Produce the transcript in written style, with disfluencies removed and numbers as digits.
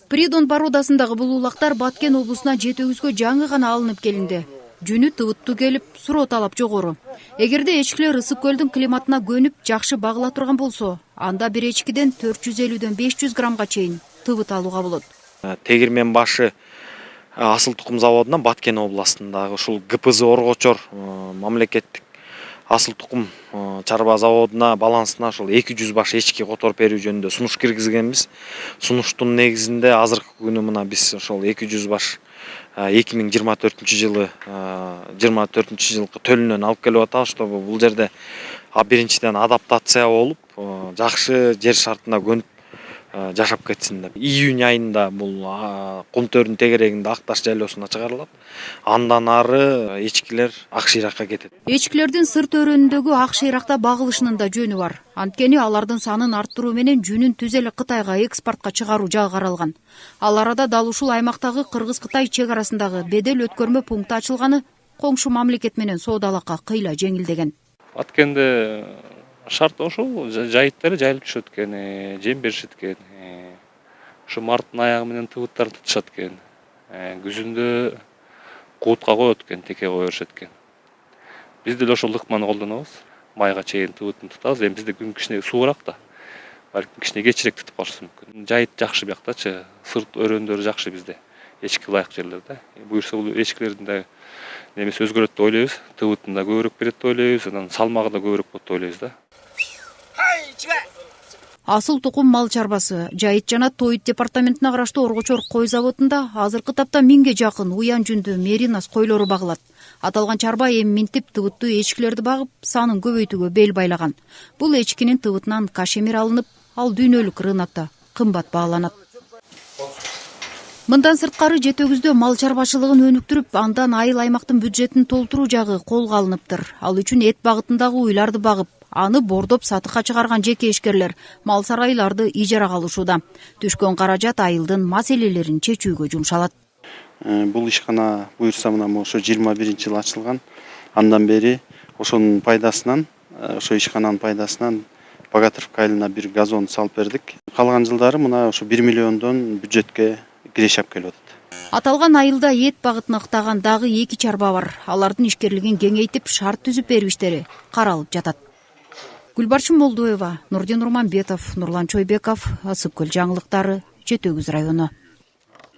Придон породасындагы бул улактар Баткен облусуна Жетөгүзгө жаңы гана алынып келинди. Жүнү тыбыттуу келип, суроо талап жогору. Эгерде эчкилер ысык көлдүн климатына көнүп, жакшы багыла турган болсо, анда бир эчкиден 450ден 500 граммга чейин тыбыт алууга болот. Тегирмен башы асыл тукум заводунан Баткен областындагы ушул ГПЗ Оргочор мамлекеттик асыл тукум чарба заводуна балансына ошол 200 баш эчки которуп берүү жөнүндө сунуш киргизгенбиз. Сунуштун негизинде азыркы күнү мына биз ошол 200 баш 2024 жылкы төлүнөн алып келип атабыз, чтобы бул жерде биринчиден адаптация болуп, жакшы жер шартына көнүп жашап кетсин деп. Июнь айында бул Кумтөрдүн тегерегинде Акташ жайлоосуна чыгарылат. Андан ары эчкилер Ак Шыйракка кетет. Эчкилердин сырт өрөөнүндөгү Ак Шыйракта багылышынын да жөнү бар. Анткени алардын санын арттыруу менен жүнүн түз эле Кытайга экспортко чыгаруу жагы каралган. Ал арада дал ушул аймактагы Кыргыз-Кытай чек арасындагы бедел өткөрмө пункту ачылганы коңшу мамлекет менен соодалакка кыйла жеңилдеген. Баткенде шарт ошол, жайыттары жайылып түшөт экен, жем беришет экен. Ушу марттын аягы менен тыбыттарды тутушат экен. Күзүндө куутка коет экен, теке кое беришет экен. Биз деле ошол ыкманы колдонобуз. Майга чейин тыбытын тутабыз. Эми бизде күн кичине суураак да. Балким кичине кечирээк тутуп калышы мүмкүн. Жайыт жакшы бияктачы, сырт өрөөндөрү жакшы бизде. Эчки ылайык жерлер да. Буюрса бул эчкилердин да немеси өзгөрөт деп ойлойбуз. Тыбытын да көбүрөөк берет деп ойлойбуз, анан салмагы да көбүрөөк болот деп ойлойбуз да. Асыл тукум мал чарбасы Жайыт жана Тоит департаментине караштуу Оргочор кой заводунда азыркы тапта 1000ге жакын уян жүндүү меринас койлору багылат. Аталган чарба эми минтип тыбыттуу эчкилерди багып, санын көбөйтүүгө бел байлаган. Бул эчкинин тыбытынан кашемир алынып, ал дүйнөлүк рынокто кымбат бааланат. Мындан сырткары Жетөгүздө мал чарбачылыгын өнүктүрүп, андан айыл аймактын бюджетин толтуруу жагы колго алыныптыр. Ал үчүн эт багытындагы уйларды багып, аны бордоп сатыкка чыгарган жеке ишкерлер мал сарайларды ижарага алышууда. Түшкөн каражат айылдын маселелерин чечүүгө жумшалат. Бул ишкана буюрса мына ошо 21-жыл ачылган. Андан бери ошонун пайдасынан, ошо ишкананын пайдасынан Богатыревка айылына бир газон салып бердик. Калган жылдары мына ошо 1 миллиондон бюджетке киреш алып келип атат. Аталган айылда эт багытын ыктаган дагы 2 чарба бар. Алардын ишкерлигин кеңейтип, шарт түзүп берүү иштери каралып жатат. Гүлбарчын Молдоева, Нурдин Урманбетов, Нурлан Чойбеков, Ысык көл жаңылыктары, Жетөгүз району.